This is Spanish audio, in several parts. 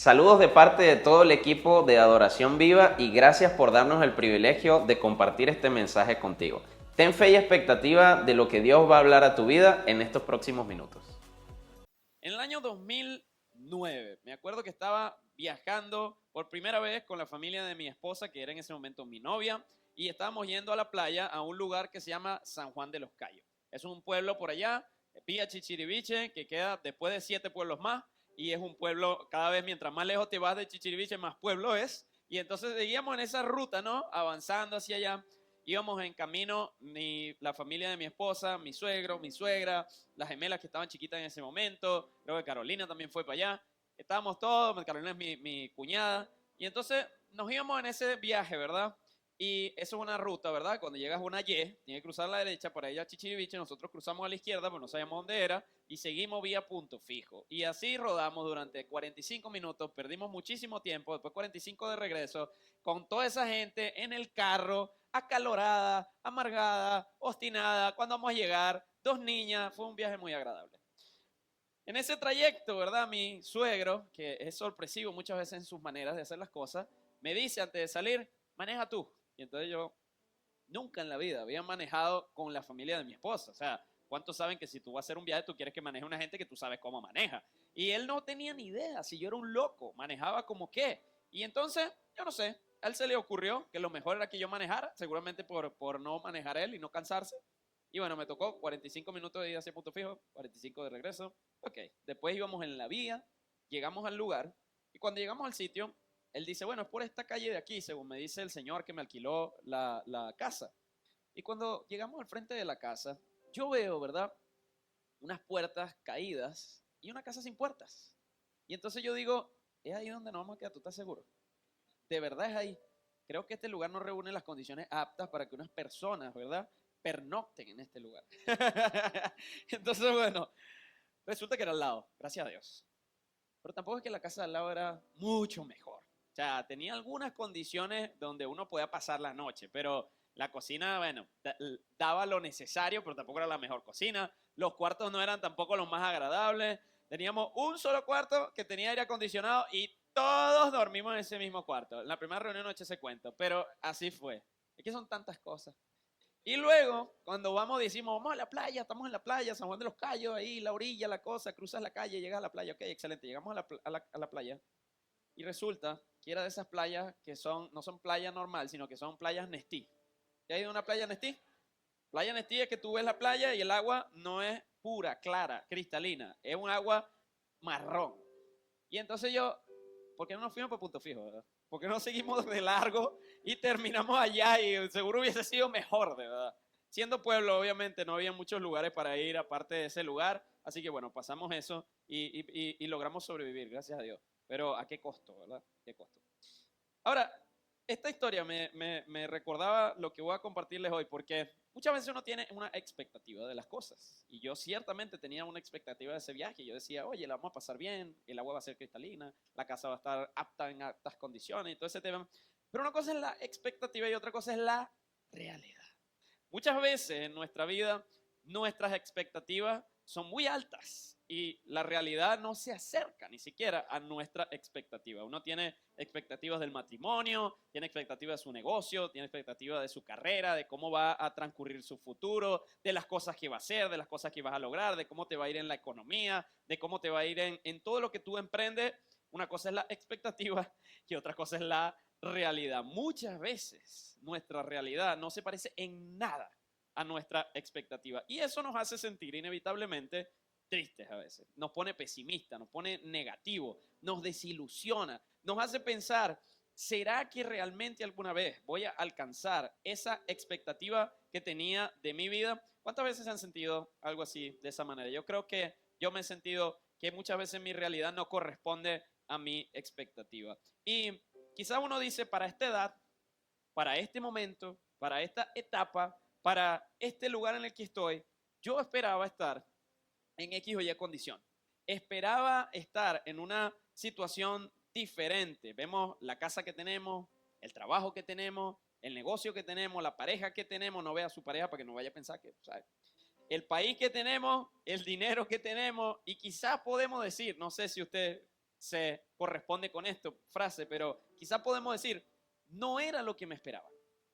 Saludos de parte de todo el equipo de Adoración Viva y gracias por darnos el privilegio de compartir este mensaje contigo. Ten fe y expectativa de lo que Dios va a hablar a tu vida en estos próximos minutos. En el año 2009, me acuerdo que estaba viajando por primera vez con la familia de mi esposa, que era en ese momento mi novia, y estábamos yendo a la playa a un lugar que se llama San Juan de los Cayos. Es un pueblo por allá, Villa Chichiriviche, que queda después de 7 pueblos más, y es un pueblo, cada vez mientras más lejos te vas de Chichiriviche, más pueblo es. Y entonces seguíamos en esa ruta, ¿no? Avanzando hacia allá. Íbamos en camino, la familia de mi esposa, mi suegro, mi suegra, las gemelas que estaban chiquitas en ese momento, creo que Carolina también fue para allá. Estábamos todos, Carolina es mi cuñada, y entonces nos íbamos en ese viaje, ¿verdad? Y eso es una ruta, ¿verdad? Cuando llegas a una Y, tienes que cruzar a la derecha para ir a Chichiriviche, nosotros cruzamos a la izquierda, pues no sabíamos dónde era, y seguimos vía punto fijo. Y así rodamos durante 45 minutos, perdimos muchísimo tiempo, después 45 de regreso, con toda esa gente en el carro, acalorada, amargada, obstinada, cuando vamos a llegar, 2 niñas, fue un viaje muy agradable. En ese trayecto, ¿verdad? Mi suegro, que es sorpresivo muchas veces en sus maneras de hacer las cosas, me dice antes de salir, maneja tú. Y entonces yo nunca en la vida había manejado con la familia de mi esposa. O sea, ¿cuántos saben que si tú vas a hacer un viaje, tú quieres que maneje una gente que tú sabes cómo maneja? Y él no tenía ni idea si yo era un loco, manejaba como qué. Y entonces, yo no sé, a él se le ocurrió que lo mejor era que yo manejara, seguramente por no manejar él y no cansarse. Y bueno, me tocó 45 minutos de ida hacia punto fijo, 45 de regreso. Ok, después íbamos en la vía, llegamos al lugar y cuando llegamos al sitio, él dice, bueno, es por esta calle de aquí, según me dice el señor que me alquiló la casa. Y cuando llegamos al frente de la casa, yo veo, ¿verdad? Unas puertas caídas y una casa sin puertas. Y entonces yo digo, es ahí donde nos vamos a quedar, ¿tú estás seguro? De verdad es ahí. Creo que este lugar no reúne las condiciones aptas para que unas personas, ¿verdad? Pernocten en este lugar. Entonces, bueno, resulta que era al lado, gracias a Dios. Pero tampoco es que la casa de al lado era mucho mejor. O sea, tenía algunas condiciones donde uno podía pasar la noche, pero la cocina, bueno, daba lo necesario, pero tampoco era la mejor cocina. Los cuartos no eran tampoco los más agradables. Teníamos un solo cuarto que tenía aire acondicionado y todos dormimos en ese mismo cuarto. En la primera reunión no eché ese cuento, pero así fue. Es que son tantas cosas. Y luego, cuando vamos, decimos, vamos a la playa, estamos en la playa, San Juan de los Cayos, ahí, la orilla, la cosa, cruzas la calle, llegas a la playa, ok, excelente, llegamos a la playa y resulta que era de esas playas que no son playas normal, sino que son playas Nestí. ¿Ya has ido a una playa Nestí? Playa Nestí es que tú ves la playa y el agua no es pura, clara, cristalina, es un agua marrón. Y entonces yo, ¿por qué no nos fuimos por punto fijo, verdad? ¿Por qué no seguimos de largo y terminamos allá y seguro hubiese sido mejor, de verdad? Siendo pueblo, obviamente, no había muchos lugares para ir aparte de ese lugar, así que bueno, pasamos eso y logramos sobrevivir, gracias a Dios. Pero ¿a qué costo, verdad? ¿Qué costo? Ahora, esta historia me recordaba lo que voy a compartirles hoy, porque muchas veces uno tiene una expectativa de las cosas. Y yo ciertamente tenía una expectativa de ese viaje. Yo decía, oye, la vamos a pasar bien, el agua va a ser cristalina, la casa va a estar apta en aptas condiciones y todo ese tema. Pero una cosa es la expectativa y otra cosa es la realidad. Muchas veces en nuestra vida nuestras expectativas son muy altas y la realidad no se acerca ni siquiera a nuestra expectativa. Uno tiene expectativas del matrimonio, tiene expectativas de su negocio, tiene expectativas de su carrera, de cómo va a transcurrir su futuro, de las cosas que va a hacer, de las cosas que vas a lograr, de cómo te va a ir en la economía, de cómo te va a ir en todo lo que tú emprendes. Una cosa es la expectativa y otra cosa es la realidad. Muchas veces nuestra realidad no se parece en nada a nuestra expectativa y eso nos hace sentir inevitablemente tristes a veces, nos pone pesimistas, nos pone negativo, nos desilusiona, nos hace pensar, ¿será que realmente alguna vez voy a alcanzar esa expectativa que tenía de mi vida? ¿Cuántas veces han sentido algo así de esa manera? Yo creo que yo me he sentido que muchas veces mi realidad no corresponde a mi expectativa. Y quizá uno dice, para esta edad, para este momento, para esta etapa, para este lugar en el que estoy, yo esperaba estar en X o Y condición. Esperaba estar en una situación diferente. Vemos la casa que tenemos, el trabajo que tenemos, el negocio que tenemos, la pareja que tenemos. No vea a su pareja para que no vaya a pensar que, ¿sabes? El país que tenemos, el dinero que tenemos y quizás podemos decir, no sé si usted se corresponde con esta frase, pero quizá podemos decir, no era lo que me esperaba.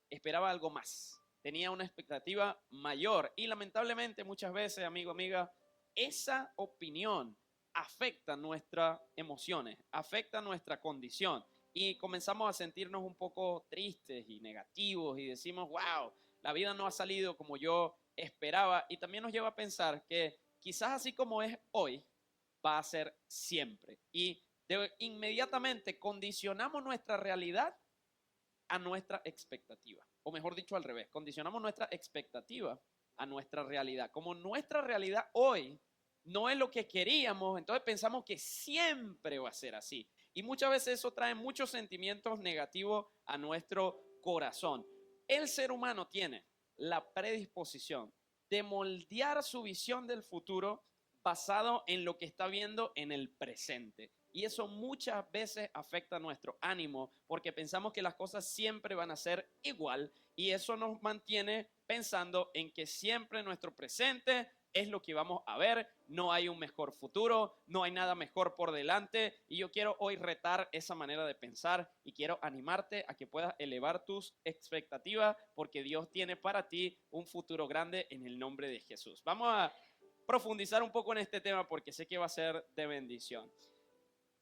Esperaba algo más. Tenía una expectativa mayor y lamentablemente muchas veces, amigo, amiga, esa opinión afecta nuestras emociones, afecta nuestra condición y comenzamos a sentirnos un poco tristes y negativos y decimos, wow, la vida no ha salido como yo esperaba y también nos lleva a pensar que quizás así como es hoy, va a ser siempre y inmediatamente condicionamos nuestra realidad a nuestra expectativa, o mejor dicho al revés, condicionamos nuestra expectativa a nuestra realidad. Como nuestra realidad hoy no es lo que queríamos, entonces pensamos que siempre va a ser así. Y muchas veces eso trae muchos sentimientos negativos a nuestro corazón. El ser humano tiene la predisposición de moldear su visión del futuro basado en lo que está viendo en el presente. Y eso muchas veces afecta nuestro ánimo porque pensamos que las cosas siempre van a ser igual y eso nos mantiene pensando en que siempre nuestro presente es lo que vamos a ver, no hay un mejor futuro, no hay nada mejor por delante y yo quiero hoy retar esa manera de pensar y quiero animarte a que puedas elevar tus expectativas porque Dios tiene para ti un futuro grande en el nombre de Jesús. Vamos a profundizar un poco en este tema porque sé que va a ser de bendición.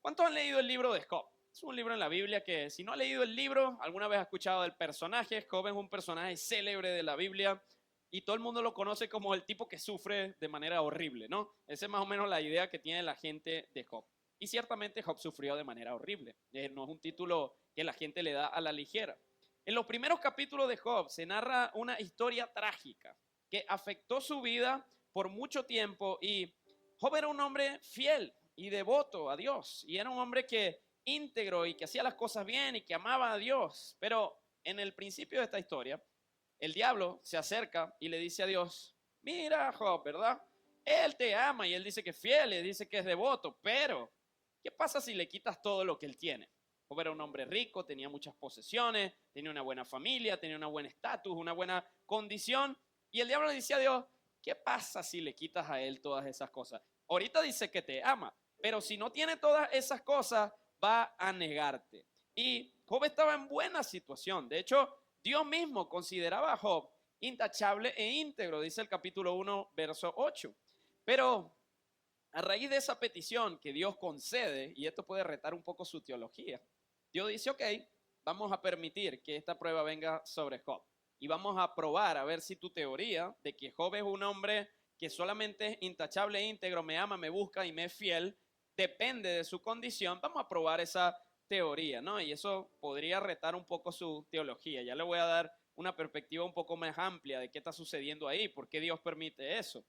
¿Cuántos han leído el libro de Job? Es un libro en la Biblia que si no ha leído el libro, alguna vez ha escuchado del personaje. Job es un personaje célebre de la Biblia y todo el mundo lo conoce como el tipo que sufre de manera horrible, ¿no? Esa es más o menos la idea que tiene la gente de Job. Y ciertamente Job sufrió de manera horrible. No es un título que la gente le da a la ligera. En los primeros capítulos de Job se narra una historia trágica que afectó su vida por mucho tiempo y Job era un hombre fiel y devoto a Dios y era un hombre que íntegro y que hacía las cosas bien y que amaba a Dios. Pero en el principio de esta historia, el diablo se acerca y le dice a Dios, mira Job, ¿verdad? Él te ama y él dice que es fiel y dice que es devoto, pero ¿qué pasa si le quitas todo lo que él tiene? Job era un hombre rico, tenía muchas posesiones, tenía una buena familia, tenía un buen estatus, una buena condición. Y el diablo le dice a Dios, ¿qué pasa si le quitas a él todas esas cosas? Ahorita dice que te ama, pero si no tiene todas esas cosas, va a negarte. Y Job estaba en buena situación. De hecho, Dios mismo consideraba a Job intachable e íntegro, dice el capítulo 1, verso 8. Pero a raíz de esa petición que Dios concede, y esto puede retar un poco su teología, Dios dice, ok, vamos a permitir que esta prueba venga sobre Job. Y vamos a probar a ver si tu teoría de que Job es un hombre que solamente es intachable e íntegro, me ama, me busca y me es fiel, depende de su condición, vamos a probar esa teoría, ¿no? Y eso podría retar un poco su teología. Ya le voy a dar una perspectiva un poco más amplia de qué está sucediendo ahí, por qué Dios permite eso.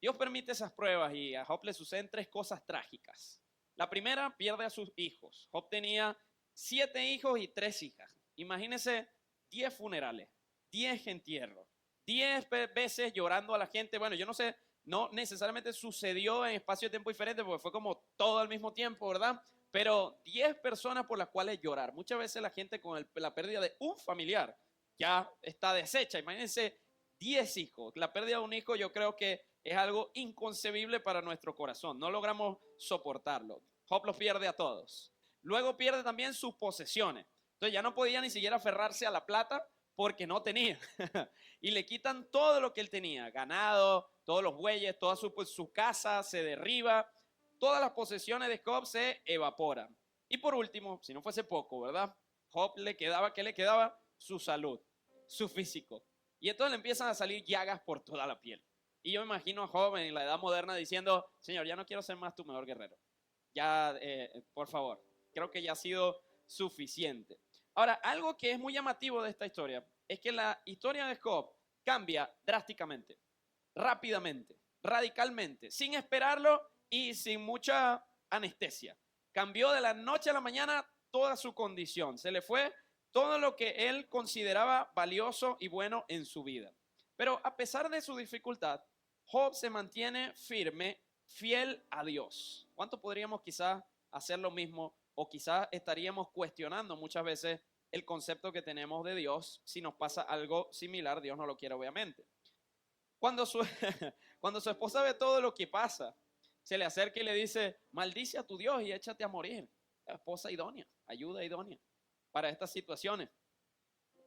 Dios permite esas pruebas y a Job le suceden tres cosas trágicas. La primera, pierde a sus hijos. Job tenía 7 hijos y 3 hijas. Imagínense 10 funerales, 10 entierros, 10 veces llorando a la gente. Bueno, yo no sé, no necesariamente sucedió en espacio de tiempo diferente porque fue como todo al mismo tiempo, ¿verdad? Pero 10 personas por las cuales llorar. Muchas veces la gente con la pérdida de un familiar ya está deshecha. Imagínense 10 hijos. La pérdida de un hijo yo creo que es algo inconcebible para nuestro corazón. No logramos soportarlo. Job los pierde a todos. Luego pierde también sus posesiones. Entonces ya no podía ni siquiera aferrarse a la plata porque no tenía. Y le quitan todo lo que él tenía. Ganado, todos los bueyes, toda su casa se derriba. Todas las posesiones de Job se evaporan. Y por último, si no fuese poco, ¿verdad? Job le quedaba, ¿qué le quedaba? Su salud, su físico. Y entonces le empiezan a salir llagas por toda la piel. Y yo me imagino a Job en la edad moderna diciendo, Señor, ya no quiero ser más tu mejor guerrero. Ya, por favor, creo que ya ha sido suficiente. Ahora, algo que es muy llamativo de esta historia es que la historia de Job cambia drásticamente, rápidamente, radicalmente, sin esperarlo y sin mucha anestesia. Cambió de la noche a la mañana toda su condición. Se le fue todo lo que él consideraba valioso y bueno en su vida. Pero a pesar de su dificultad, Job se mantiene firme, fiel a Dios. ¿Cuánto podríamos quizás hacer lo mismo o quizás estaríamos cuestionando muchas veces el concepto que tenemos de Dios? Si nos pasa algo similar, Dios no lo quiere obviamente. Cuando su esposa ve todo lo que pasa, se le acerca y le dice, maldice a tu Dios y échate a morir. Esposa idónea, ayuda idónea para estas situaciones.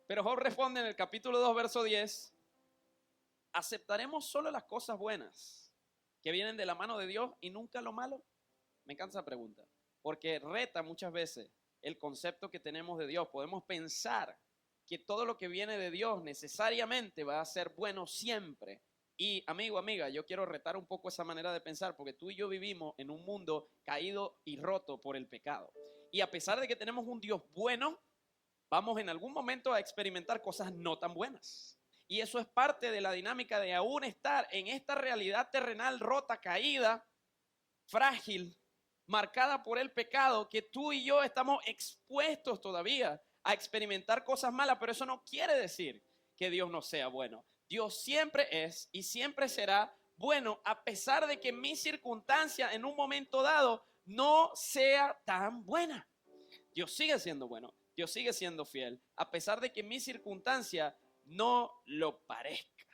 Pero Job responde en el capítulo 2, verso 10, ¿aceptaremos solo las cosas buenas que vienen de la mano de Dios y nunca lo malo? Me encanta esa pregunta, porque reta muchas veces el concepto que tenemos de Dios. Podemos pensar que todo lo que viene de Dios necesariamente va a ser bueno siempre. Y amigo, amiga, yo quiero retar un poco esa manera de pensar, porque tú y yo vivimos en un mundo caído y roto por el pecado. Y a pesar de que tenemos un Dios bueno, vamos en algún momento a experimentar cosas no tan buenas. Y eso es parte de la dinámica de aún estar en esta realidad terrenal rota, caída, frágil, marcada por el pecado, que tú y yo estamos expuestos todavía a experimentar cosas malas, pero eso no quiere decir que Dios no sea bueno. Dios siempre es y siempre será bueno, a pesar de que mi circunstancia en un momento dado no sea tan buena. Dios sigue siendo bueno, Dios sigue siendo fiel, a pesar de que mi circunstancia no lo parezca.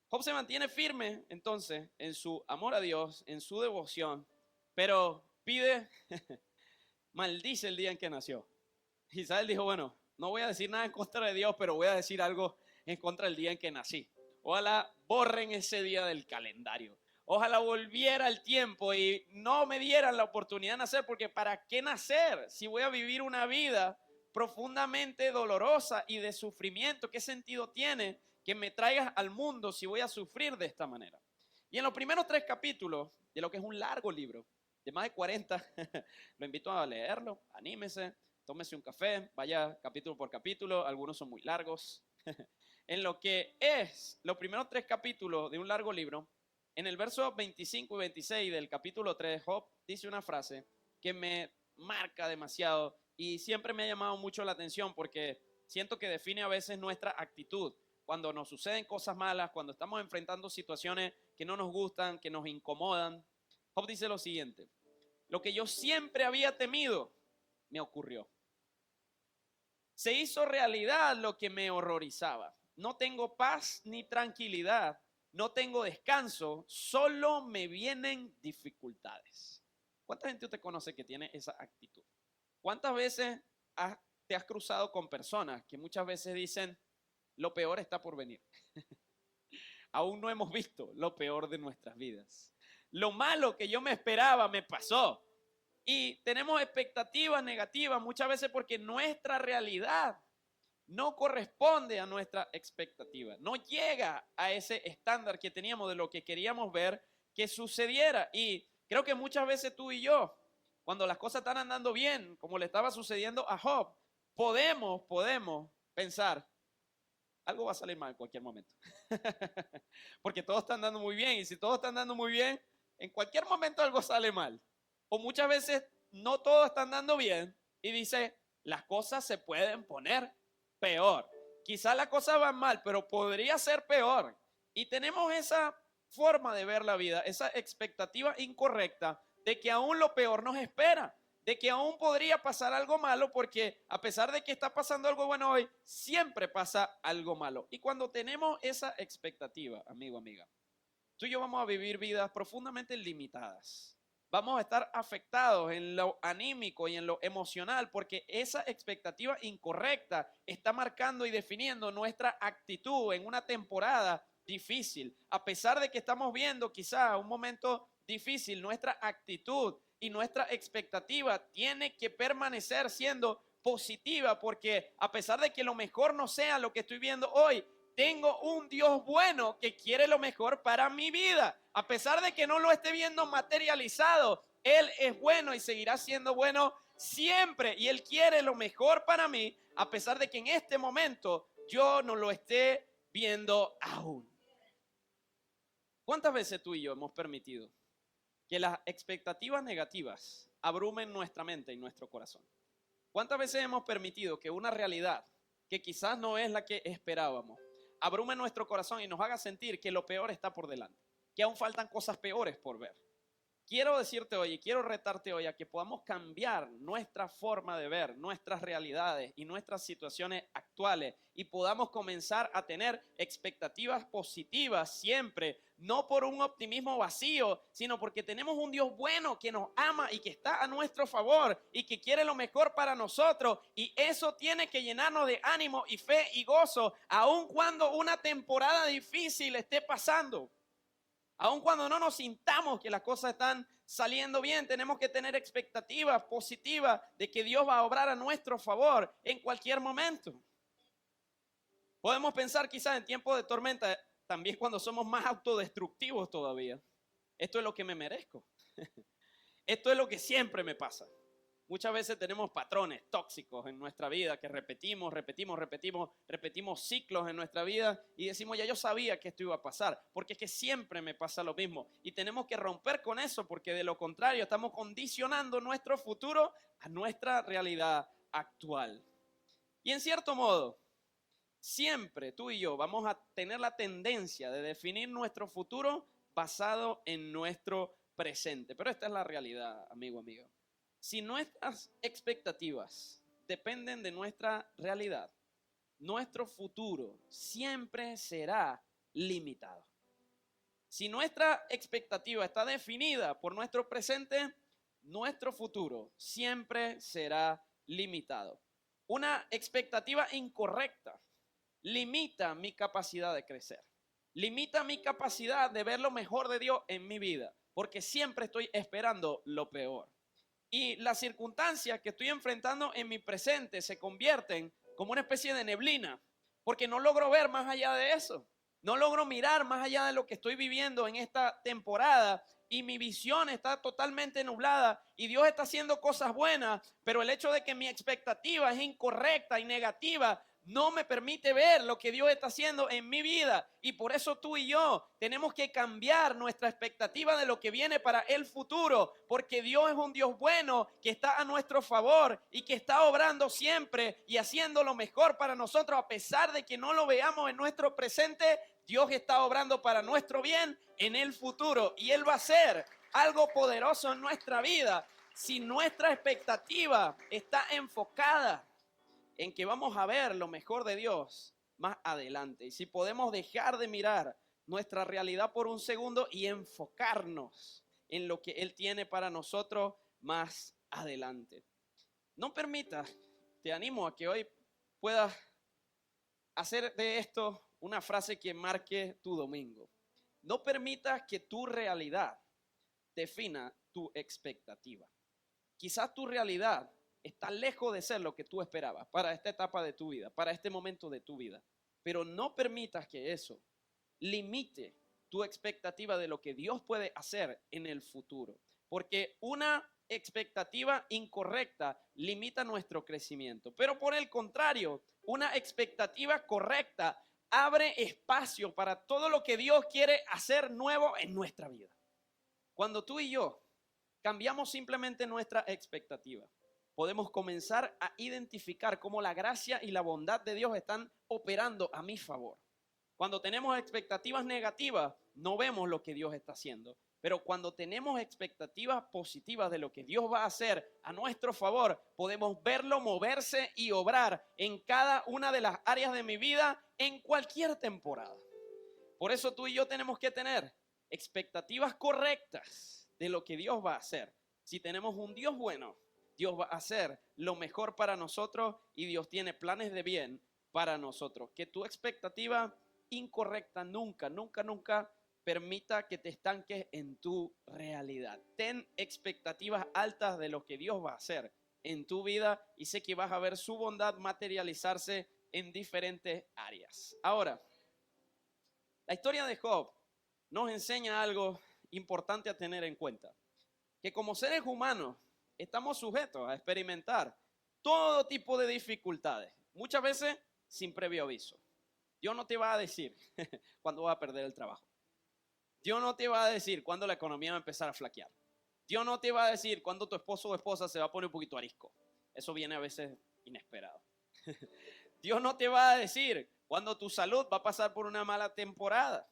Job se mantiene firme entonces en su amor a Dios, en su devoción, pero pide, maldice el día en que nació. Israel dijo, bueno, no voy a decir nada en contra de Dios, pero voy a decir algo en contra del día en que nací. Ojalá borren ese día del calendario. Ojalá volviera el tiempo y no me dieran la oportunidad de nacer, porque ¿para qué nacer si voy a vivir una vida profundamente dolorosa y de sufrimiento? ¿Qué sentido tiene que me traigas al mundo si voy a sufrir de esta manera? Y en los primeros 3 capítulos de lo que es un largo libro, de más de 40, lo invito a leerlo, anímese, tómese un café, vaya capítulo por capítulo, algunos son muy largos. En lo que es los primeros 3 capítulos de un largo libro, en el verso 25 y 26 del capítulo 3, Job dice una frase que me marca demasiado y siempre me ha llamado mucho la atención, porque siento que define a veces nuestra actitud cuando nos suceden cosas malas, cuando estamos enfrentando situaciones que no nos gustan, que nos incomodan. Job dice lo siguiente: lo que yo siempre había temido me ocurrió. Se hizo realidad lo que me horrorizaba. No tengo paz ni tranquilidad, no tengo descanso, solo me vienen dificultades. ¿Cuánta gente usted conoce que tiene esa actitud? ¿Cuántas veces te has cruzado con personas que muchas veces dicen, lo peor está por venir? Aún no hemos visto lo peor de nuestras vidas. Lo malo que yo me esperaba me pasó. Y tenemos expectativas negativas muchas veces porque nuestra realidad no corresponde a nuestra expectativa. No llega a ese estándar que teníamos de lo que queríamos ver que sucediera. Y creo que muchas veces tú y yo, cuando las cosas están andando bien, como le estaba sucediendo a Job, podemos pensar, algo va a salir mal en cualquier momento. Porque todo está andando muy bien. Y si todo está andando muy bien, en cualquier momento algo sale mal. O muchas veces no todo está andando bien y dice, las cosas se pueden poner peor. Quizá las cosas van mal, pero podría ser peor. Y tenemos esa forma de ver la vida, esa expectativa incorrecta de que aún lo peor nos espera, de que aún podría pasar algo malo, porque a pesar de que está pasando algo bueno hoy, siempre pasa algo malo. Y cuando tenemos esa expectativa, amigo, amiga, tú y yo vamos a vivir vidas profundamente limitadas. Vamos a estar afectados en lo anímico y en lo emocional, porque esa expectativa incorrecta está marcando y definiendo nuestra actitud en una temporada difícil. A pesar de que estamos viendo quizá un momento difícil, nuestra actitud y nuestra expectativa tiene que permanecer siendo positiva, porque a pesar de que lo mejor no sea lo que estoy viendo hoy, tengo un Dios bueno que quiere lo mejor para mi vida. A pesar de que no lo esté viendo materializado, Él es bueno y seguirá siendo bueno siempre. Y Él quiere lo mejor para mí, a pesar de que en este momento yo no lo esté viendo aún. ¿Cuántas veces tú y yo hemos permitido que las expectativas negativas abrumen nuestra mente y nuestro corazón? ¿Cuántas veces hemos permitido que una realidad que quizás no es la que esperábamos abrume nuestro corazón y nos haga sentir que lo peor está por delante, que aún faltan cosas peores por ver? Quiero decirte hoy y quiero retarte hoy a que podamos cambiar nuestra forma de ver nuestras realidades y nuestras situaciones actuales y podamos comenzar a tener expectativas positivas siempre, no por un optimismo vacío, sino porque tenemos un Dios bueno que nos ama y que está a nuestro favor y que quiere lo mejor para nosotros. Y eso tiene que llenarnos de ánimo y fe y gozo, aun cuando una temporada difícil esté pasando. Aun cuando no nos sintamos que las cosas están saliendo bien, tenemos que tener expectativas positivas de que Dios va a obrar a nuestro favor en cualquier momento. Podemos pensar quizás en tiempos de tormenta, también cuando somos más autodestructivos todavía. Esto es lo que me merezco. Esto es lo que siempre me pasa. Muchas veces tenemos patrones tóxicos en nuestra vida que repetimos ciclos en nuestra vida y decimos, ya yo sabía que esto iba a pasar, porque es que siempre me pasa lo mismo. Y tenemos que romper con eso, porque de lo contrario estamos condicionando nuestro futuro a nuestra realidad actual. Y en cierto modo, siempre tú y yo vamos a tener la tendencia de definir nuestro futuro basado en nuestro presente. Pero esta es la realidad, amigo, amiga. Si nuestras expectativas dependen de nuestra realidad, nuestro futuro siempre será limitado. Si nuestra expectativa está definida por nuestro presente, nuestro futuro siempre será limitado. Una expectativa incorrecta limita mi capacidad de crecer, limita mi capacidad de ver lo mejor de Dios en mi vida, porque siempre estoy esperando lo peor. Y las circunstancias que estoy enfrentando en mi presente se convierten como una especie de neblina, porque no logro ver más allá de eso. No logro mirar más allá de lo que estoy viviendo en esta temporada y mi visión está totalmente nublada y Dios está haciendo cosas buenas, pero el hecho de que mi expectativa es incorrecta y negativa no me permite ver lo que Dios está haciendo en mi vida. Y por eso tú y yo tenemos que cambiar nuestra expectativa de lo que viene para el futuro, porque Dios es un Dios bueno que está a nuestro favor y que está obrando siempre y haciendo lo mejor para nosotros, a pesar de que no lo veamos en nuestro presente. Dios está obrando para nuestro bien en el futuro y Él va a hacer algo poderoso en nuestra vida si nuestra expectativa está enfocada en que vamos a ver lo mejor de Dios más adelante. Y si podemos dejar de mirar nuestra realidad por un segundo y enfocarnos en lo que Él tiene para nosotros más adelante. No permitas, te animo a que hoy puedas hacer de esto una frase que marque tu domingo. No permitas que tu realidad defina tu expectativa. Quizás tu realidad está lejos de ser lo que tú esperabas para esta etapa de tu vida, para este momento de tu vida. Pero no permitas que eso limite tu expectativa de lo que Dios puede hacer en el futuro. Porque una expectativa incorrecta limita nuestro crecimiento. Pero por el contrario, una expectativa correcta abre espacio para todo lo que Dios quiere hacer nuevo en nuestra vida. Cuando tú y yo cambiamos simplemente nuestra expectativa, podemos comenzar a identificar cómo la gracia y la bondad de Dios están operando a mi favor. Cuando tenemos expectativas negativas, no vemos lo que Dios está haciendo. Pero cuando tenemos expectativas positivas de lo que Dios va a hacer a nuestro favor, podemos verlo moverse y obrar en cada una de las áreas de mi vida en cualquier temporada. Por eso tú y yo tenemos que tener expectativas correctas de lo que Dios va a hacer. Si tenemos un Dios bueno, Dios va a hacer lo mejor para nosotros y Dios tiene planes de bien para nosotros. Que tu expectativa incorrecta nunca permita que te estanques en tu realidad. Ten expectativas altas de lo que Dios va a hacer en tu vida y sé que vas a ver su bondad materializarse en diferentes áreas. Ahora, la historia de Job nos enseña algo importante a tener en cuenta. Que como seres humanos estamos sujetos a experimentar todo tipo de dificultades, muchas veces sin previo aviso. Dios no te va a decir cuándo vas a perder el trabajo. Dios no te va a decir cuándo la economía va a empezar a flaquear. Dios no te va a decir cuándo tu esposo o esposa se va a poner un poquito arisco. Eso viene a veces inesperado. Dios no te va a decir cuándo tu salud va a pasar por una mala temporada.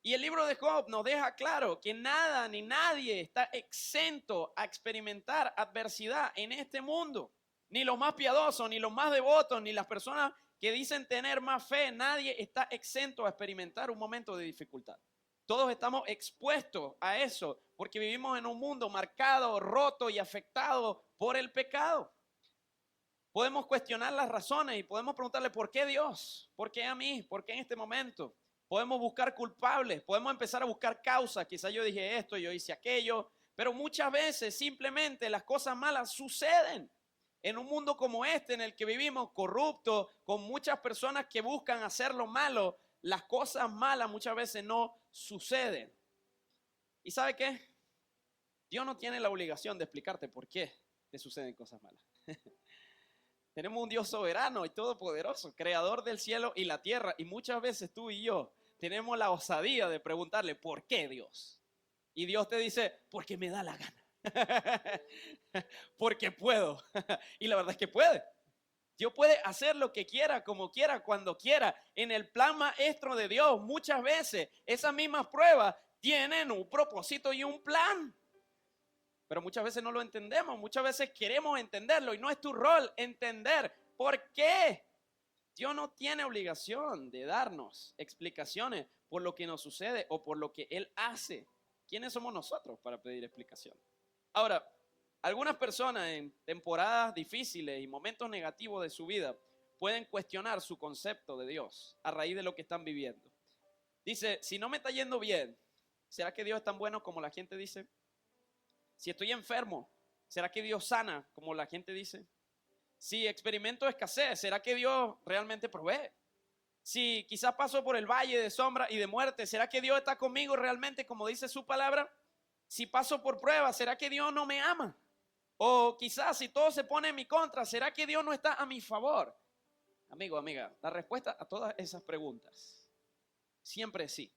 Y el libro de Job nos deja claro que nada ni nadie está exento a experimentar adversidad en este mundo. Ni los más piadosos, ni los más devotos, ni las personas que dicen tener más fe, nadie está exento a experimentar un momento de dificultad. Todos estamos expuestos a eso porque vivimos en un mundo marcado, roto y afectado por el pecado. Podemos cuestionar las razones y podemos preguntarle, ¿por qué Dios? ¿Por qué a mí? ¿Por qué en este momento? Podemos buscar culpables, podemos empezar a buscar causas. Quizás yo dije esto, yo hice aquello, pero muchas veces simplemente las cosas malas suceden. En un mundo como este en el que vivimos, corrupto, con muchas personas que buscan hacer lo malo, las cosas malas muchas veces no suceden. ¿Y sabe qué? Dios no tiene la obligación de explicarte por qué te suceden cosas malas. Tenemos un Dios soberano y todopoderoso, creador del cielo y la tierra. Y muchas veces tú y yo tenemos la osadía de preguntarle, ¿por qué Dios? Y Dios te dice, porque me da la gana. Porque puedo. Y la verdad es que puede. Dios puede hacer lo que quiera, como quiera, cuando quiera. En el plan maestro de Dios, muchas veces esas mismas pruebas tienen un propósito y un plan. Pero muchas veces no lo entendemos, muchas veces queremos entenderlo y no es tu rol entender por qué. Dios no tiene obligación de darnos explicaciones por lo que nos sucede o por lo que Él hace. ¿Quiénes somos nosotros para pedir explicación? Ahora, algunas personas en temporadas difíciles y momentos negativos de su vida pueden cuestionar su concepto de Dios a raíz de lo que están viviendo. Dice, si no me está yendo bien, ¿será que Dios es tan bueno como la gente dice? Si estoy enfermo, ¿será que Dios sana como la gente dice? Si experimento escasez, ¿será que Dios realmente provee? Si quizás paso por el valle de sombra y de muerte, ¿será que Dios está conmigo realmente como dice su palabra? Si paso por pruebas, ¿será que Dios no me ama? O quizás si todo se pone en mi contra, ¿será que Dios no está a mi favor? Amigo, amiga, la respuesta a todas esas preguntas, siempre sí.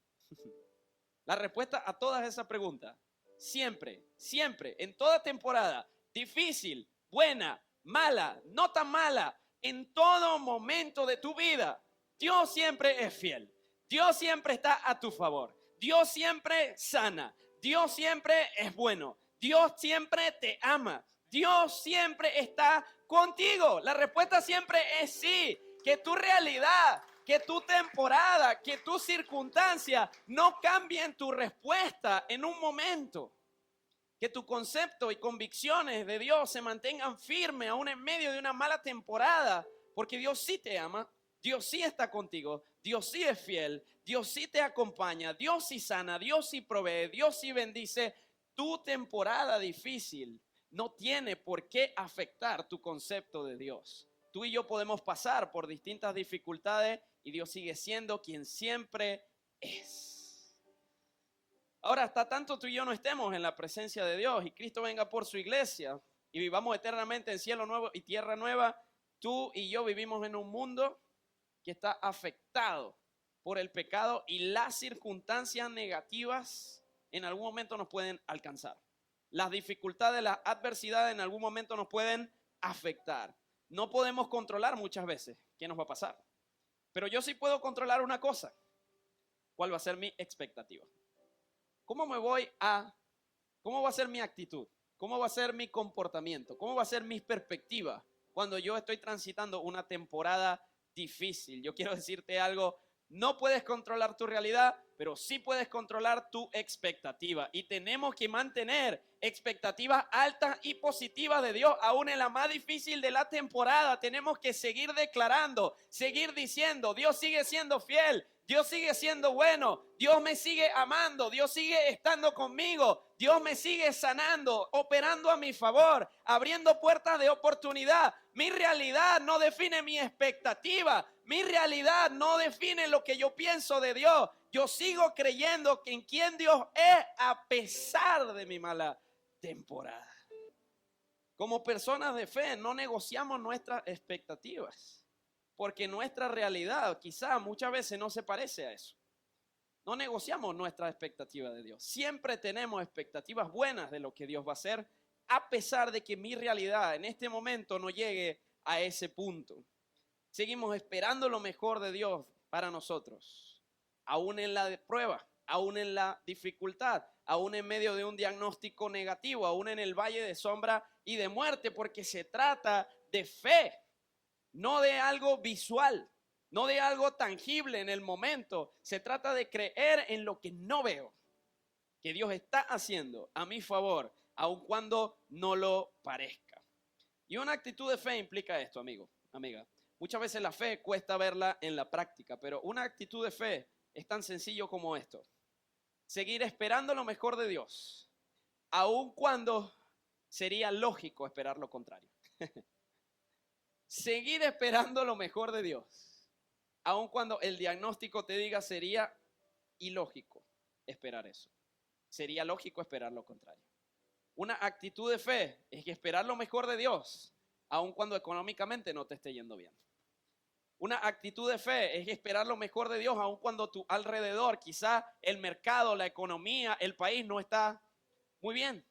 La respuesta a todas esas preguntas, siempre, siempre, en toda temporada, difícil, buena, mala, no tan mala, en todo momento de tu vida, Dios siempre es fiel. Dios siempre está a tu favor. Dios siempre sana. Dios siempre es bueno. Dios siempre te ama. Dios siempre está contigo. La respuesta siempre es sí. Que tu realidad, que tu temporada, que tu circunstancia no cambien tu respuesta en un momento. Que tu concepto y convicciones de Dios se mantengan firmes aún en medio de una mala temporada, porque Dios sí te ama, Dios sí está contigo, Dios sí es fiel, Dios sí te acompaña, Dios sí sana, Dios sí provee, Dios sí bendice. Tu temporada difícil no tiene por qué afectar tu concepto de Dios. Tú y yo podemos pasar por distintas dificultades y Dios sigue siendo quien siempre es. Ahora, hasta tanto tú y yo no estemos en la presencia de Dios y Cristo venga por su iglesia y vivamos eternamente en cielo nuevo y tierra nueva, tú y yo vivimos en un mundo que está afectado por el pecado y las circunstancias negativas en algún momento nos pueden alcanzar. Las dificultades, las adversidades en algún momento nos pueden afectar. No podemos controlar muchas veces qué nos va a pasar. Pero yo sí puedo controlar una cosa. ¿Cuál va a ser mi expectativa? ¿Cómo va a ser mi actitud? ¿Cómo va a ser mi comportamiento? ¿Cómo va a ser mi perspectiva cuando yo estoy transitando una temporada difícil? Yo quiero decirte algo, no puedes controlar tu realidad, pero sí puedes controlar tu expectativa. Y tenemos que mantener expectativas altas y positivas de Dios, aún en la más difícil de la temporada. Tenemos que seguir declarando, seguir diciendo, Dios sigue siendo fiel. Dios sigue siendo bueno, Dios me sigue amando, Dios sigue estando conmigo, Dios me sigue sanando, operando a mi favor, abriendo puertas de oportunidad. Mi realidad no define mi expectativa, mi realidad no define lo que yo pienso de Dios. Yo sigo creyendo que en quien Dios es a pesar de mi mala temporada. Como personas de fe no negociamos nuestras expectativas. Porque nuestra realidad quizá muchas veces no se parece a eso. No negociamos nuestra expectativa de Dios. Siempre tenemos expectativas buenas de lo que Dios va a hacer, a pesar de que mi realidad en este momento no llegue a ese punto. Seguimos esperando lo mejor de Dios para nosotros, aún en la prueba, aún en la dificultad, aún en medio de un diagnóstico negativo, aún en el valle de sombra y de muerte, porque se trata de fe. No de algo visual, no de algo tangible en el momento. Se trata de creer en lo que no veo, que Dios está haciendo a mi favor, aun cuando no lo parezca. Y una actitud de fe implica esto, amigo, amiga. Muchas veces la fe cuesta verla en la práctica, pero una actitud de fe es tan sencillo como esto. Seguir esperando lo mejor de Dios, aun cuando sería lógico esperar lo contrario. Seguir esperando lo mejor de Dios, aun cuando el diagnóstico te diga sería ilógico esperar eso. Sería lógico esperar lo contrario. Una actitud de fe es que esperar lo mejor de Dios, aun cuando económicamente no te esté yendo bien. Una actitud de fe es esperar lo mejor de Dios, aun cuando tu alrededor, quizá el mercado, la economía, el país no está muy bien.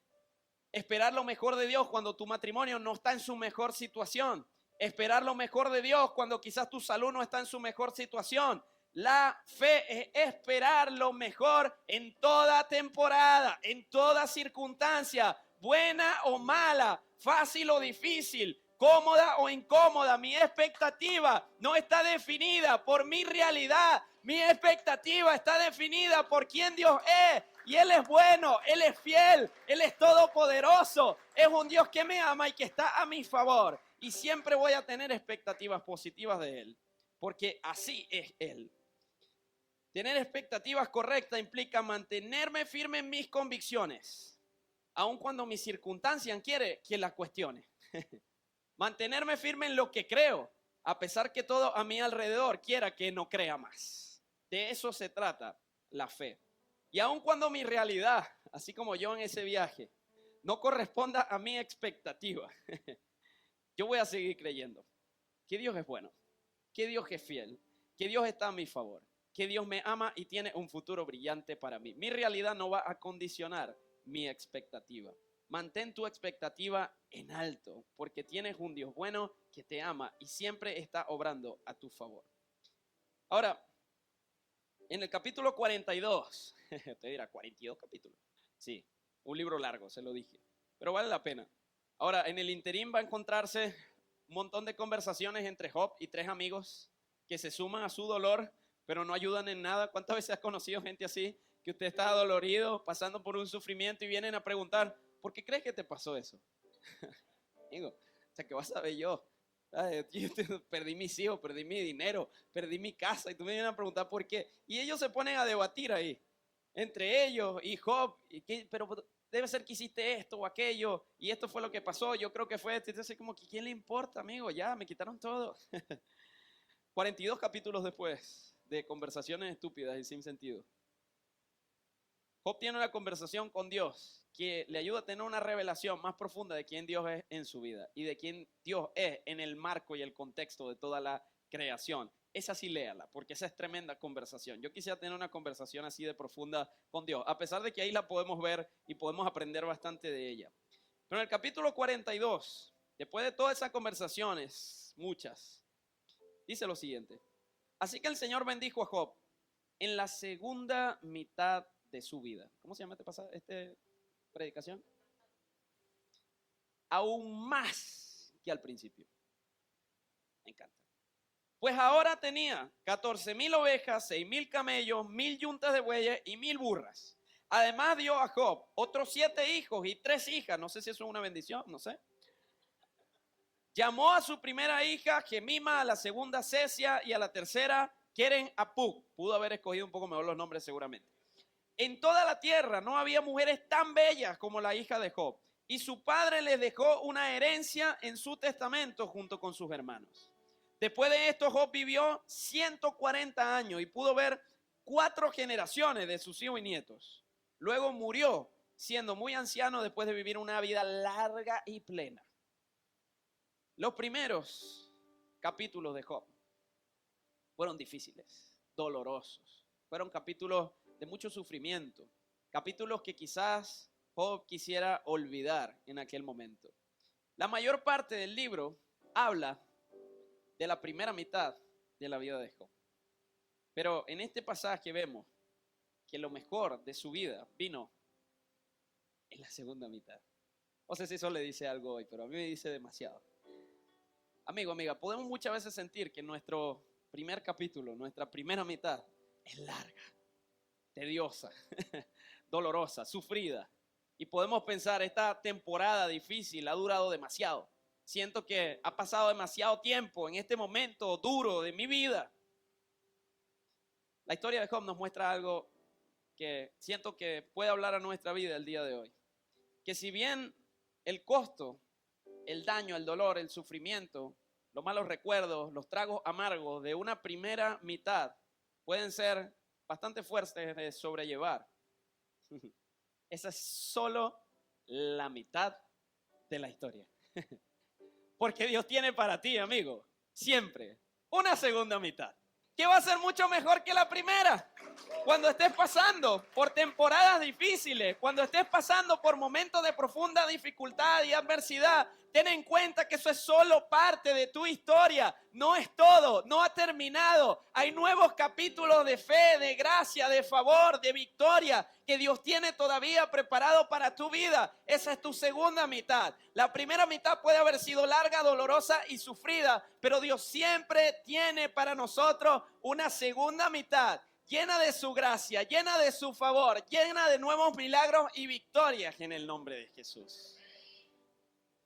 Esperar lo mejor de Dios cuando tu matrimonio no está en su mejor situación. Esperar lo mejor de Dios cuando quizás tu salud no está en su mejor situación. La fe es esperar lo mejor en toda temporada, en toda circunstancia, buena o mala, fácil o difícil, cómoda o incómoda. Mi expectativa no está definida por mi realidad. Mi expectativa está definida por quién Dios es. Y Él es bueno, Él es fiel, Él es todopoderoso. Es un Dios que me ama y que está a mi favor. Y siempre voy a tener expectativas positivas de Él, porque así es Él. Tener expectativas correctas implica mantenerme firme en mis convicciones, aun cuando mi circunstancia quiere que las cuestione. Mantenerme firme en lo que creo, a pesar que todo a mi alrededor quiera que no crea más. De eso se trata la fe. Y aun cuando mi realidad, así como yo en ese viaje, no corresponda a mi expectativa, yo voy a seguir creyendo que Dios es bueno, que Dios es fiel, que Dios está a mi favor, que Dios me ama y tiene un futuro brillante para mí. Mi realidad no va a condicionar mi expectativa. Mantén tu expectativa en alto, porque tienes un Dios bueno que te ama y siempre está obrando a tu favor. Ahora, en el capítulo 42, te dirá, 42 capítulos. Sí, un libro largo, se lo dije, pero vale la pena. Ahora, en el interín va a encontrarse un montón de conversaciones entre Job y tres amigos que se suman a su dolor, pero no ayudan en nada. ¿Cuántas veces has conocido gente así? Que usted está dolorido, pasando por un sufrimiento y vienen a preguntar, ¿por qué crees que te pasó eso? Digo, o sea, ¿qué vas a ver yo? Perdí mis hijos, perdí mi dinero, perdí mi casa y tú me vienes a preguntar por qué. Y ellos se ponen a debatir ahí, entre ellos y Job, pero debe ser que hiciste esto o aquello y esto fue lo que pasó, yo creo que fue esto. Entonces como que ¿quién le importa, amigo? Ya, me quitaron todo. 42 capítulos después de conversaciones estúpidas y sin sentido, Job tiene una conversación con Dios que le ayuda a tener una revelación más profunda de quién Dios es en su vida y de quién Dios es en el marco y el contexto de toda la creación. Esa sí léala, porque esa es tremenda conversación. Yo quisiera tener una conversación así de profunda con Dios, a pesar de que ahí la podemos ver y podemos aprender bastante de ella. Pero en el capítulo 42, después de todas esas conversaciones, muchas, dice lo siguiente. Así que el Señor bendijo a Job en la segunda mitad de su vida. ¿Cómo se llama este predicación? Aún más que al principio. Me encanta. Pues ahora tenía 14,000 ovejas, 6,000 camellos, 1,000 yuntas de bueyes y 1,000 burras. Además dio a Job otros 7 hijos y 3 hijas. No sé si eso es una bendición, no sé. Llamó a su primera hija Gemima, a la segunda Cesia y a la tercera Keren Apuk. Pudo haber escogido un poco mejor los nombres seguramente. En toda la tierra no había mujeres tan bellas como la hija de Job. Y su padre les dejó una herencia en su testamento junto con sus hermanos. Después de esto, Job vivió 140 años y pudo ver 4 generaciones de sus hijos y nietos. Luego murió siendo muy anciano después de vivir una vida larga y plena. Los primeros capítulos de Job fueron difíciles, dolorosos. Fueron capítulos de mucho sufrimiento, capítulos que quizás Job quisiera olvidar en aquel momento. La mayor parte del libro habla de la primera mitad de la vida de Job. Pero en este pasaje vemos que lo mejor de su vida vino en la segunda mitad. No sé si eso le dice algo hoy, pero a mí me dice demasiado. Amigo, amiga, podemos muchas veces sentir que nuestro primer capítulo, nuestra primera mitad, es larga, tediosa, dolorosa, sufrida. Y podemos pensar, esta temporada difícil ha durado demasiado. Siento que ha pasado demasiado tiempo en este momento duro de mi vida. La historia de Job nos muestra algo que siento que puede hablar a nuestra vida el día de hoy. Que si bien el costo, el daño, el dolor, el sufrimiento, los malos recuerdos, los tragos amargos de una primera mitad pueden ser bastante fuertes de sobrellevar, esa es solo la mitad de la historia. Porque Dios tiene para ti, amigo, siempre una segunda mitad, que va a ser mucho mejor que la primera. Cuando estés pasando por temporadas difíciles, cuando estés pasando por momentos de profunda dificultad y adversidad, ten en cuenta que eso es solo parte de tu historia. No es todo, no ha terminado. Hay nuevos capítulos de fe, de gracia, de favor, de victoria que Dios tiene todavía preparado para tu vida. Esa es tu segunda mitad. La primera mitad puede haber sido larga, dolorosa y sufrida, pero Dios siempre tiene para nosotros una segunda mitad llena de su gracia, llena de su favor, llena de nuevos milagros y victorias en el nombre de Jesús.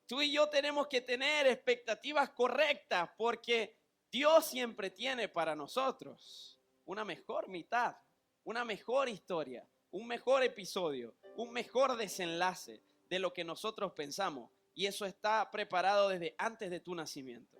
Tú y yo tenemos que tener expectativas correctas porque Dios siempre tiene para nosotros una mejor mitad, una mejor historia, un mejor episodio, un mejor desenlace de lo que nosotros pensamos. Y eso está preparado desde antes de tu nacimiento.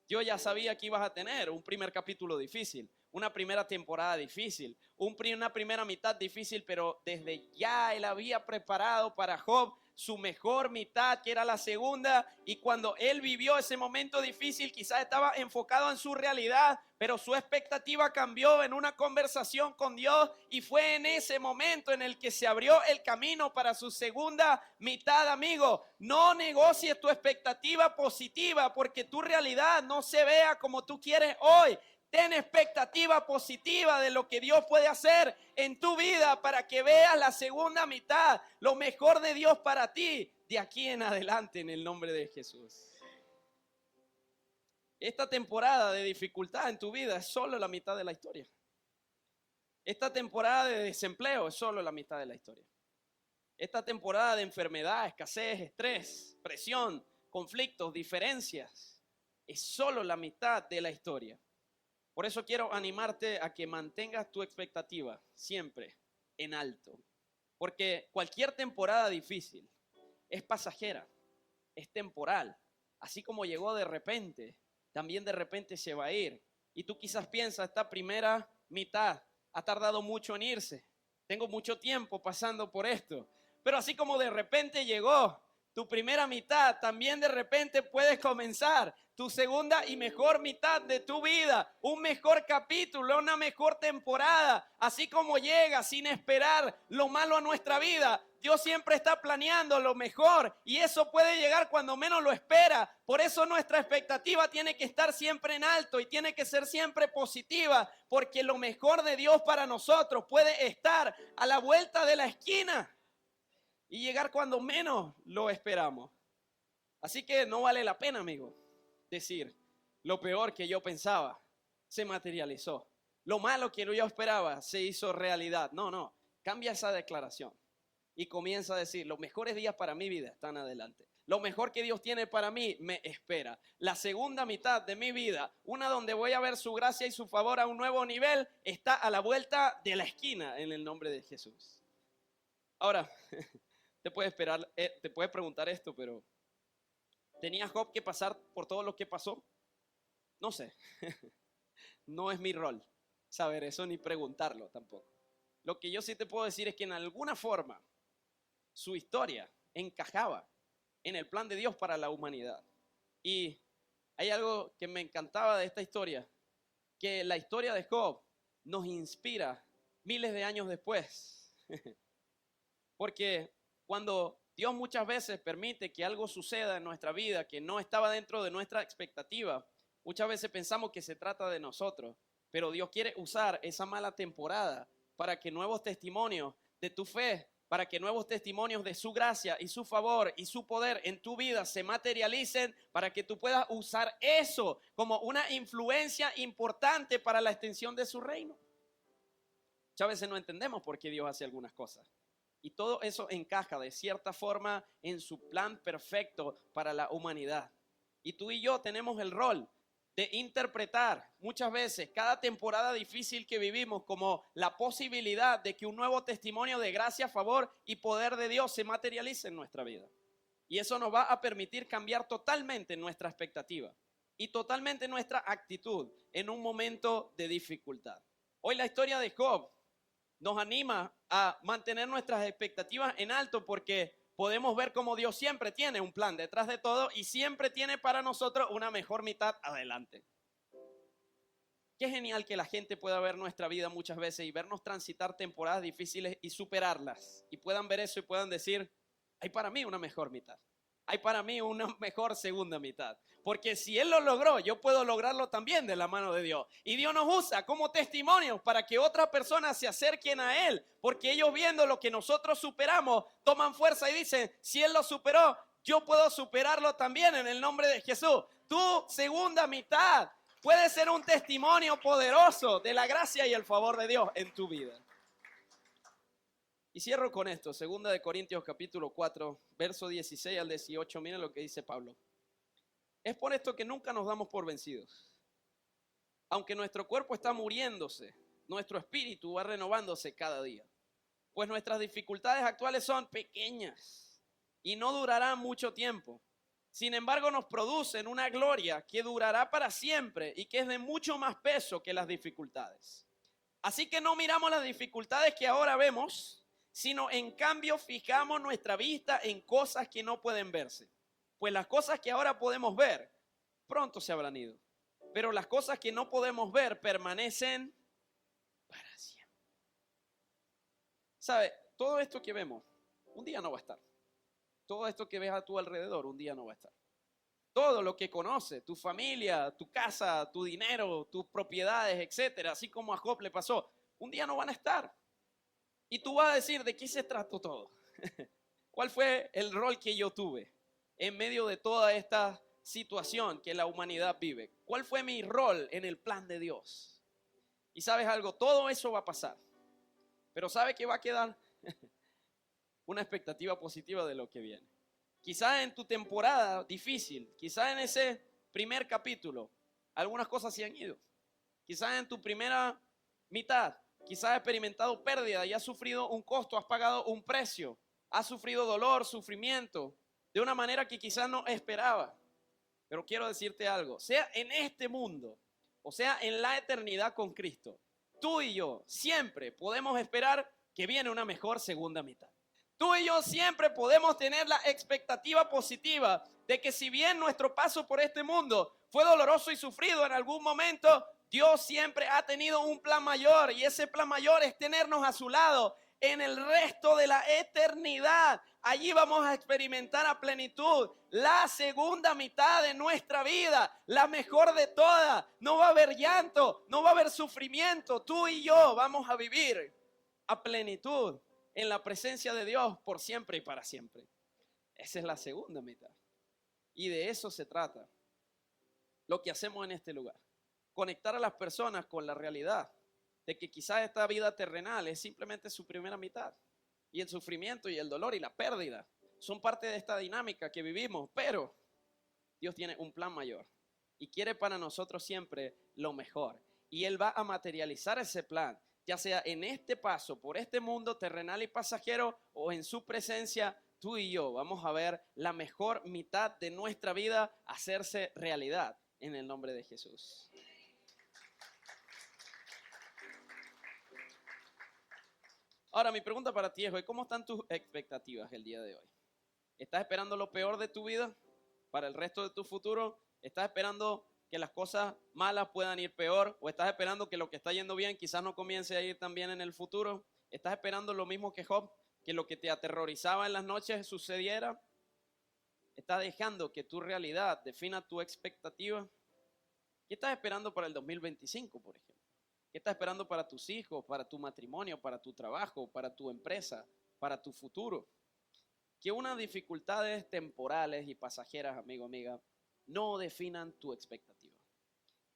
Yo ya sabía que ibas a tener un primer capítulo difícil, una primera temporada difícil, una primera mitad difícil, pero desde ya él había preparado para Job su mejor mitad, que era la segunda, y cuando él vivió ese momento difícil, quizás estaba enfocado en su realidad, pero su expectativa cambió en una conversación con Dios, y fue en ese momento en el que se abrió el camino para su segunda mitad, amigo. No negocies tu expectativa positiva, porque tu realidad no se vea como tú quieres hoy. Ten expectativa positiva de lo que Dios puede hacer en tu vida para que veas la segunda mitad, lo mejor de Dios para ti, de aquí en adelante, en el nombre de Jesús. Esta temporada de dificultad en tu vida es solo la mitad de la historia. Esta temporada de desempleo es solo la mitad de la historia. Esta temporada de enfermedad, escasez, estrés, presión, conflictos, diferencias, es solo la mitad de la historia. Por eso quiero animarte a que mantengas tu expectativa siempre en alto. Porque cualquier temporada difícil es pasajera, es temporal. Así como llegó de repente, también de repente se va a ir. Y tú quizás piensas, esta primera mitad ha tardado mucho en irse. Tengo mucho tiempo pasando por esto. Pero así como de repente llegó tu primera mitad, también de repente puedes comenzar tu segunda y mejor mitad de tu vida, un mejor capítulo, una mejor temporada. Así como llega sin esperar lo malo a nuestra vida, Dios siempre está planeando lo mejor y eso puede llegar cuando menos lo espera. Por eso nuestra expectativa tiene que estar siempre en alto y tiene que ser siempre positiva, porque lo mejor de Dios para nosotros puede estar a la vuelta de la esquina y llegar cuando menos lo esperamos. Así que no vale la pena, amigo, decir lo peor que yo pensaba se materializó. Lo malo que yo esperaba se hizo realidad. No, cambia esa declaración y comienza a decir, los mejores días para mi vida están adelante. Lo mejor que Dios tiene para mí me espera. La segunda mitad de mi vida, una donde voy a ver su gracia y su favor a un nuevo nivel, está a la vuelta de la esquina en el nombre de Jesús. Ahora, te puedes preguntar esto, pero ¿tenía Job que pasar por todo lo que pasó? No sé. No es mi rol saber eso ni preguntarlo tampoco. Lo que yo sí te puedo decir es que en alguna forma su historia encajaba en el plan de Dios para la humanidad. Y hay algo que me encantaba de esta historia, que la historia de Job nos inspira miles de años después. Porque cuando Dios muchas veces permite que algo suceda en nuestra vida que no estaba dentro de nuestra expectativa, muchas veces pensamos que se trata de nosotros, pero Dios quiere usar esa mala temporada para que nuevos testimonios de tu fe para que nuevos testimonios de su gracia y su favor y su poder en tu vida se materialicen, para que tú puedas usar eso como una influencia importante para la extensión de su reino. Muchas veces no entendemos por qué Dios hace algunas cosas. Y todo eso encaja de cierta forma en su plan perfecto para la humanidad. Y tú y yo tenemos el rol de interpretar muchas veces cada temporada difícil que vivimos como la posibilidad de que un nuevo testimonio de gracia, favor y poder de Dios se materialice en nuestra vida. Y eso nos va a permitir cambiar totalmente nuestra expectativa y totalmente nuestra actitud en un momento de dificultad. Hoy la historia de Job nos anima a mantener nuestras expectativas en alto, porque podemos ver cómo Dios siempre tiene un plan detrás de todo y siempre tiene para nosotros una mejor mitad adelante. Qué genial que la gente pueda ver nuestra vida muchas veces y vernos transitar temporadas difíciles y superarlas, y puedan ver eso y puedan decir, hay para mí una mejor mitad. Hay para mí una mejor segunda mitad. Porque si Él lo logró, yo puedo lograrlo también de la mano de Dios. Y Dios nos usa como testimonios para que otras personas se acerquen a Él. Porque ellos, viendo lo que nosotros superamos, toman fuerza y dicen, si Él lo superó, yo puedo superarlo también en el nombre de Jesús. Tu segunda mitad puede ser un testimonio poderoso de la gracia y el favor de Dios en tu vida. Y cierro con esto, 2 Corintios capítulo 4, verso 16 al 18, miren lo que dice Pablo. Es por esto que nunca nos damos por vencidos. Aunque nuestro cuerpo está muriéndose, nuestro espíritu va renovándose cada día. Pues nuestras dificultades actuales son pequeñas y no durarán mucho tiempo. Sin embargo, nos producen una gloria que durará para siempre y que es de mucho más peso que las dificultades. Así que no miramos las dificultades que ahora vemos, sino en cambio fijamos nuestra vista en cosas que no pueden verse. Pues las cosas que ahora podemos ver, pronto se habrán ido. Pero las cosas que no podemos ver permanecen para siempre. ¿Sabe? Todo esto que vemos, un día no va a estar. Todo esto que ves a tu alrededor, un día no va a estar. Todo lo que conoces, tu familia, tu casa, tu dinero, tus propiedades, etcétera, así como a Job le pasó, un día no van a estar. Y tú vas a decir, ¿de qué se trató todo? ¿Cuál fue el rol que yo tuve en medio de toda esta situación que la humanidad vive? ¿Cuál fue mi rol en el plan de Dios? Y sabes algo, todo eso va a pasar. Pero ¿sabe qué va a quedar? Una expectativa positiva de lo que viene. Quizás en tu temporada difícil, quizás en ese primer capítulo, algunas cosas se han ido. Quizás en tu primera mitad, quizás has experimentado pérdida y has sufrido un costo, has pagado un precio, has sufrido dolor, sufrimiento, de una manera que quizás no esperaba. Pero quiero decirte algo, sea en este mundo o sea en la eternidad con Cristo, tú y yo siempre podemos esperar que viene una mejor segunda mitad. Tú y yo siempre podemos tener la expectativa positiva de que si bien nuestro paso por este mundo fue doloroso y sufrido en algún momento, Dios siempre ha tenido un plan mayor, y ese plan mayor es tenernos a su lado en el resto de la eternidad. Allí vamos a experimentar a plenitud la segunda mitad de nuestra vida, la mejor de todas. No va a haber llanto, no va a haber sufrimiento. Tú y yo vamos a vivir a plenitud en la presencia de Dios por siempre y para siempre. Esa es la segunda mitad. Y de eso se trata lo que hacemos en este lugar. Conectar a las personas con la realidad de que quizás esta vida terrenal es simplemente su primera mitad. Y el sufrimiento y el dolor y la pérdida son parte de esta dinámica que vivimos. Pero Dios tiene un plan mayor y quiere para nosotros siempre lo mejor. Y Él va a materializar ese plan, ya sea en este paso por este mundo terrenal y pasajero, o en su presencia. Tú y yo vamos a ver la mejor mitad de nuestra vida hacerse realidad en el nombre de Jesús. Ahora, mi pregunta para ti es hoy, ¿cómo están tus expectativas el día de hoy? ¿Estás esperando lo peor de tu vida para el resto de tu futuro? ¿Estás esperando que las cosas malas puedan ir peor? ¿O estás esperando que lo que está yendo bien quizás no comience a ir tan bien en el futuro? ¿Estás esperando lo mismo que Job, que lo que te aterrorizaba en las noches sucediera? ¿Estás dejando que tu realidad defina tu expectativa? ¿Qué estás esperando para el 2025, por ejemplo? ¿Qué estás esperando para tus hijos, para tu matrimonio, para tu trabajo, para tu empresa, para tu futuro. Que unas dificultades temporales y pasajeras, amigo, amiga, no definan tu expectativa.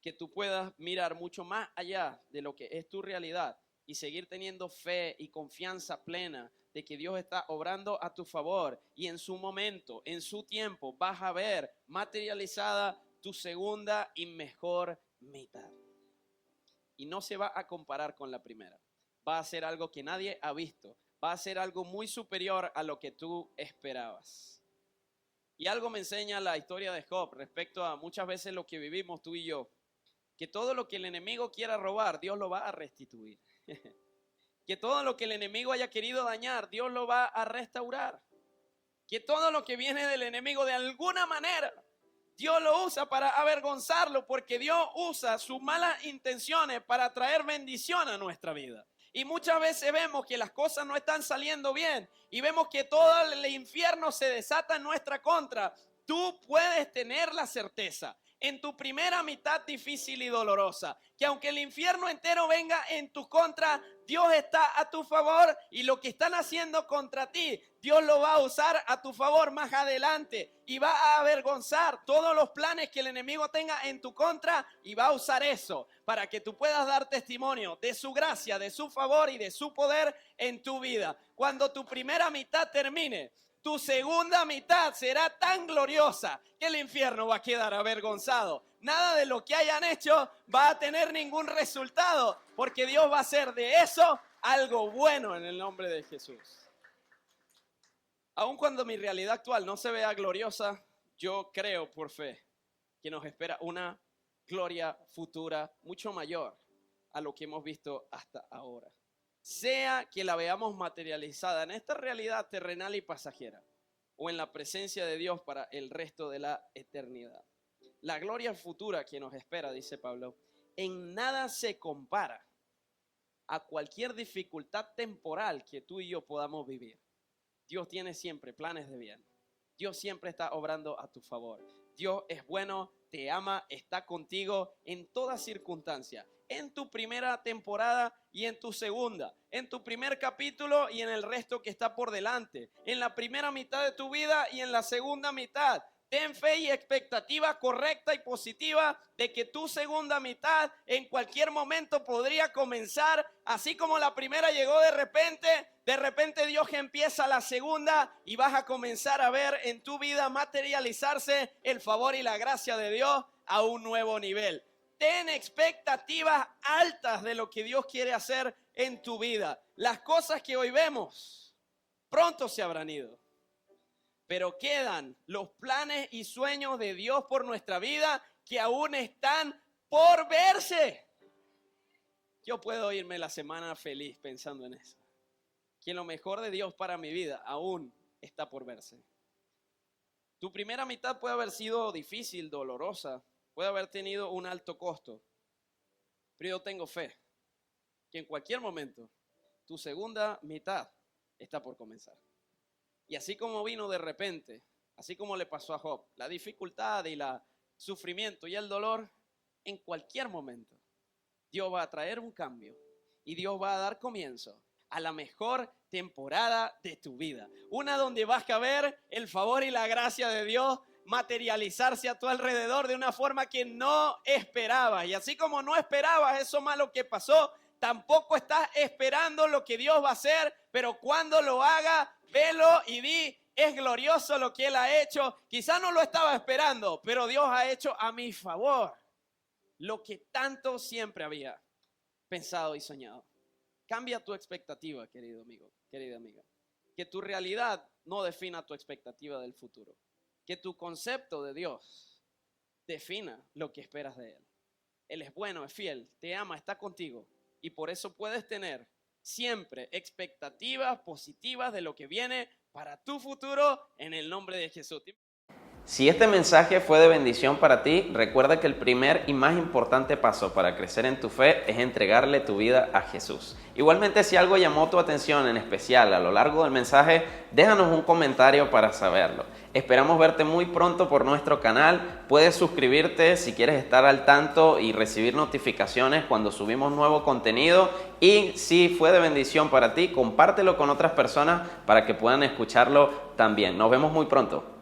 Que tú puedas mirar mucho más allá de lo que es tu realidad y seguir teniendo fe y confianza plena de que Dios está obrando a tu favor y en su momento, en su tiempo, vas a ver materializada tu segunda y mejor mitad. Y no se va a comparar con la primera. Va a ser algo que nadie ha visto. Va a ser algo muy superior a lo que tú esperabas. Y algo me enseña la historia de Job respecto a muchas veces lo que vivimos tú y yo. Que todo lo que el enemigo quiera robar, Dios lo va a restituir. Que todo lo que el enemigo haya querido dañar, Dios lo va a restaurar. Que todo lo que viene del enemigo de alguna manera, Dios lo usa para avergonzarlo, porque Dios usa sus malas intenciones para traer bendición a nuestra vida. Y muchas veces vemos que las cosas no están saliendo bien y vemos que todo el infierno se desata en nuestra contra. Tú puedes tener la certeza en tu primera mitad difícil y dolorosa, que aunque el infierno entero venga en tu contra, Dios está a tu favor y lo que están haciendo contra ti, Dios lo va a usar a tu favor más adelante y va a avergonzar todos los planes que el enemigo tenga en tu contra y va a usar eso para que tú puedas dar testimonio de su gracia, de su favor y de su poder en tu vida. Cuando tu primera mitad termine, tu segunda mitad será tan gloriosa que el infierno va a quedar avergonzado. Nada de lo que hayan hecho va a tener ningún resultado, porque Dios va a hacer de eso algo bueno en el nombre de Jesús. Aun cuando mi realidad actual no se vea gloriosa, yo creo por fe que nos espera una gloria futura mucho mayor a lo que hemos visto hasta ahora. Sea que la veamos materializada en esta realidad terrenal y pasajera o en la presencia de Dios para el resto de la eternidad. La gloria futura que nos espera, dice Pablo, en nada se compara a cualquier dificultad temporal que tú y yo podamos vivir. Dios tiene siempre planes de bien. Dios siempre está obrando a tu favor. Dios es bueno, te ama, está contigo en toda circunstancia. En tu primera temporada y en tu segunda, en tu primer capítulo y en el resto que está por delante, en la primera mitad de tu vida y en la segunda mitad. Ten fe y expectativa correcta y positiva de que tu segunda mitad en cualquier momento podría comenzar, así como la primera llegó de repente Dios empieza la segunda y vas a comenzar a ver en tu vida materializarse el favor y la gracia de Dios a un nuevo nivel. Ten expectativas altas de lo que Dios quiere hacer en tu vida. Las cosas que hoy vemos pronto se habrán ido, pero quedan los planes y sueños de Dios por nuestra vida que aún están por verse. Yo puedo irme la semana feliz pensando en eso, que lo mejor de Dios para mi vida aún está por verse. Tu primera mitad puede haber sido difícil, dolorosa, puede haber tenido un alto costo, pero yo tengo fe que en cualquier momento tu segunda mitad está por comenzar. Y así como vino de repente, así como le pasó a Job, la dificultad y el sufrimiento y el dolor, en cualquier momento Dios va a traer un cambio y Dios va a dar comienzo a la mejor temporada de tu vida. Una donde vas a ver el favor y la gracia de Dios materializarse a tu alrededor de una forma que no esperabas. Y así como no esperabas eso malo que pasó, tampoco estás esperando lo que Dios va a hacer, pero cuando lo haga, velo y di, es glorioso lo que Él ha hecho. Quizás no lo estaba esperando, pero Dios ha hecho a mi favor lo que tanto siempre había pensado y soñado. Cambia tu expectativa, querido amigo, querida amiga. Que tu realidad no defina tu expectativa del futuro. Que tu concepto de Dios defina lo que esperas de Él. Él es bueno, es fiel, te ama, está contigo. Y por eso puedes tener siempre expectativas positivas de lo que viene para tu futuro en el nombre de Jesús. Si este mensaje fue de bendición para ti, recuerda que el primer y más importante paso para crecer en tu fe es entregarle tu vida a Jesús. Igualmente, si algo llamó tu atención en especial a lo largo del mensaje, déjanos un comentario para saberlo. Esperamos verte muy pronto por nuestro canal. Puedes suscribirte si quieres estar al tanto y recibir notificaciones cuando subimos nuevo contenido. Y si fue de bendición para ti, compártelo con otras personas para que puedan escucharlo también. Nos vemos muy pronto.